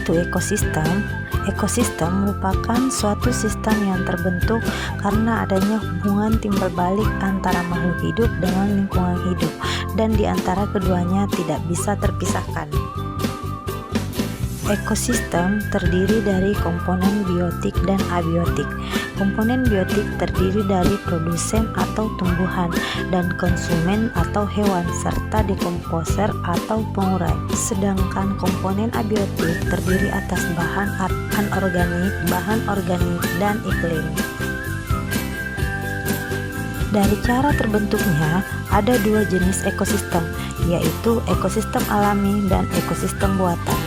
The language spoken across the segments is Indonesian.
itu ekosistem? Ekosistem merupakan suatu sistem yang terbentuk karena adanya hubungan timbal balik antara makhluk hidup dengan lingkungan hidup, dan di antara keduanya tidak bisa terpisahkan. Ekosistem terdiri dari komponen biotik dan abiotik. Komponen biotik terdiri dari produsen atau tumbuhan dan konsumen atau hewan, serta dekomposer atau pengurai. Sedangkan komponen abiotik terdiri atas bahan anorganik, dan iklim. Dari cara terbentuknya, ada dua jenis ekosistem, yaitu ekosistem alami dan ekosistem buatan.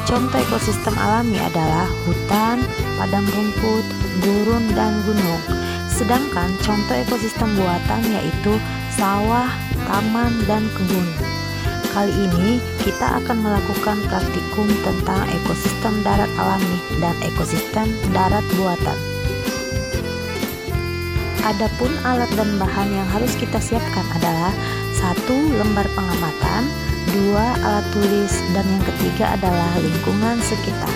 Contoh ekosistem alami adalah hutan, padang rumput, gurun, dan gunung. Sedangkan contoh ekosistem buatan yaitu sawah, taman, dan kebun. Kali ini kita akan melakukan praktikum tentang ekosistem darat alami dan ekosistem darat buatan. Adapun alat dan bahan yang harus kita siapkan adalah 1. Lembar pengamatan, 2. Alat tulis, dan yang ketiga adalah lingkungan sekitar.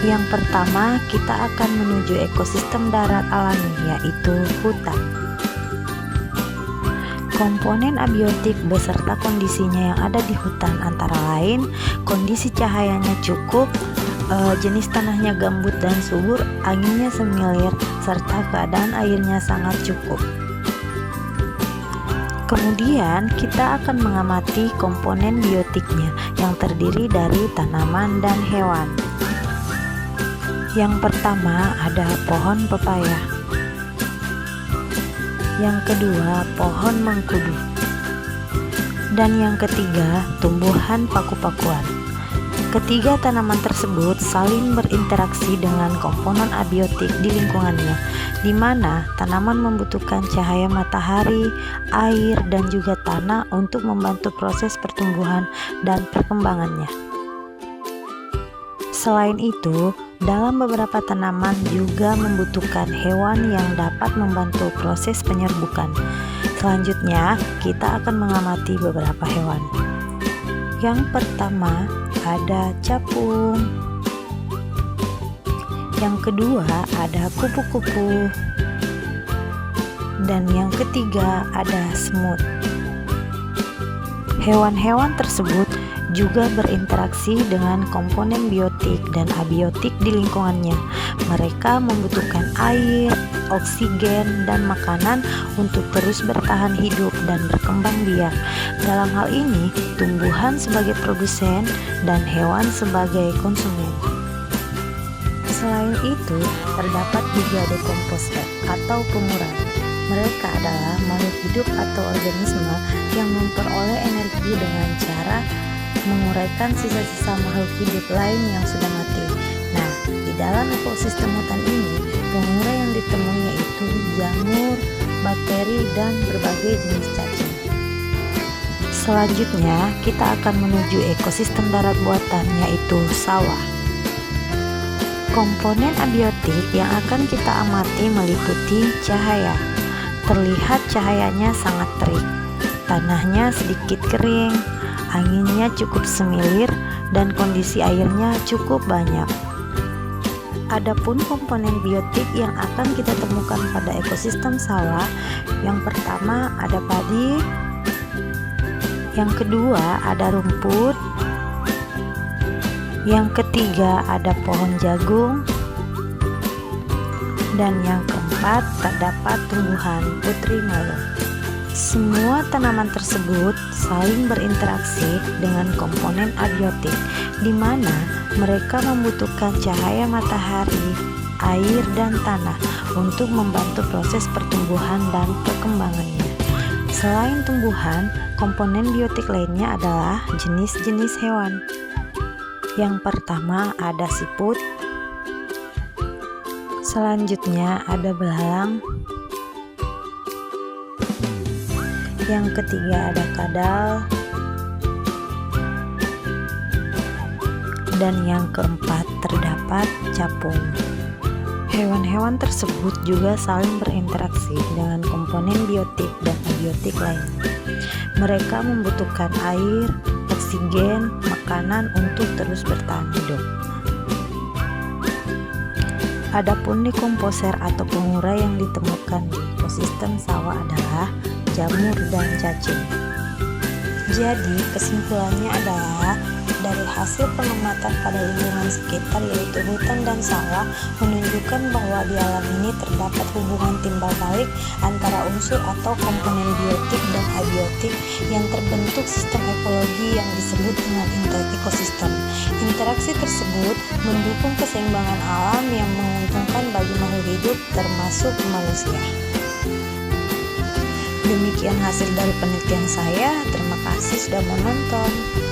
Yang pertama, kita akan menuju ekosistem darat alami, yaitu hutan. Komponen abiotik beserta kondisinya yang ada di hutan antara lain kondisi cahayanya cukup, jenis tanahnya gambut dan subur, anginnya semilir, serta keadaan airnya sangat cukup. Kemudian kita akan mengamati komponen biotiknya yang terdiri dari tanaman dan hewan. Yang pertama ada pohon pepaya. Yang kedua pohon mengkudu. Dan yang ketiga tumbuhan paku-pakuan. Ketiga tanaman tersebut saling berinteraksi dengan komponen abiotik di lingkungannya, di mana tanaman membutuhkan cahaya matahari, air, dan juga tanah untuk membantu proses pertumbuhan dan perkembangannya. Selain itu, dalam beberapa tanaman juga membutuhkan hewan yang dapat membantu proses penyerbukan. Selanjutnya, kita akan mengamati beberapa hewan. Yang pertama ada capung. Yang kedua ada kupu-kupu. Dan yang ketiga ada semut. Hewan-hewan tersebut juga berinteraksi dengan komponen biotik dan abiotik di lingkungannya. Mereka membutuhkan air, oksigen, dan makanan untuk terus bertahan hidup dan berkembang biak. Dalam hal ini, tumbuhan sebagai produsen dan hewan sebagai konsumen. Selain itu, terdapat juga dekomposer atau pengurai. Mereka adalah makhluk hidup atau organisme yang memperoleh energi dengan cara menguraikan sisa-sisa makhluk hidup lain yang sudah mati. Nah, di dalam ekosistem hutan ini, pengurai yang ditemui yaitu jamur, bakteri, dan berbagai jenis cacing. Selanjutnya, kita akan menuju ekosistem darat buatan yaitu sawah. Komponen abiotik yang akan kita amati meliputi cahaya. Terlihat cahayanya sangat terik, tanahnya sedikit kering, anginnya cukup semilir, dan kondisi airnya cukup banyak. Adapun komponen biotik yang akan kita temukan pada ekosistem sawah, yang pertama ada padi, yang kedua ada rumput, yang ketiga ada pohon jagung, dan yang keempat terdapat tumbuhan putri malung. Semua tanaman tersebut saling berinteraksi dengan komponen abiotik, di mana mereka membutuhkan cahaya matahari, air, dan tanah untuk membantu proses pertumbuhan dan perkembangannya. Selain tumbuhan, komponen biotik lainnya adalah jenis-jenis hewan. Yang pertama ada siput, selanjutnya ada belalang, yang ketiga ada kadal, dan yang keempat terdapat capung. Hewan-hewan tersebut juga saling berinteraksi dengan komponen biotik dan abiotik lainnya. Mereka membutuhkan air, oksigen, makanan untuk terus bertahan hidup. Adapun dekomposer atau pengurai yang ditemukan di ekosistem sawah adalah jamur dan cacing. Jadi kesimpulannya adalah dari hasil pengamatan pada lingkungan sekitar yaitu hutan dan sawah menunjukkan bahwa di alam ini terdapat hubungan timbal balik antara unsur atau komponen biotik dan abiotik yang terbentuk sistem ekologi yang disebut dengan ekosistem. Interaksi tersebut mendukung keseimbangan alam yang menguntungkan bagi makhluk hidup termasuk manusia. Demikian hasil dari penelitian saya. Terima kasih sudah menonton.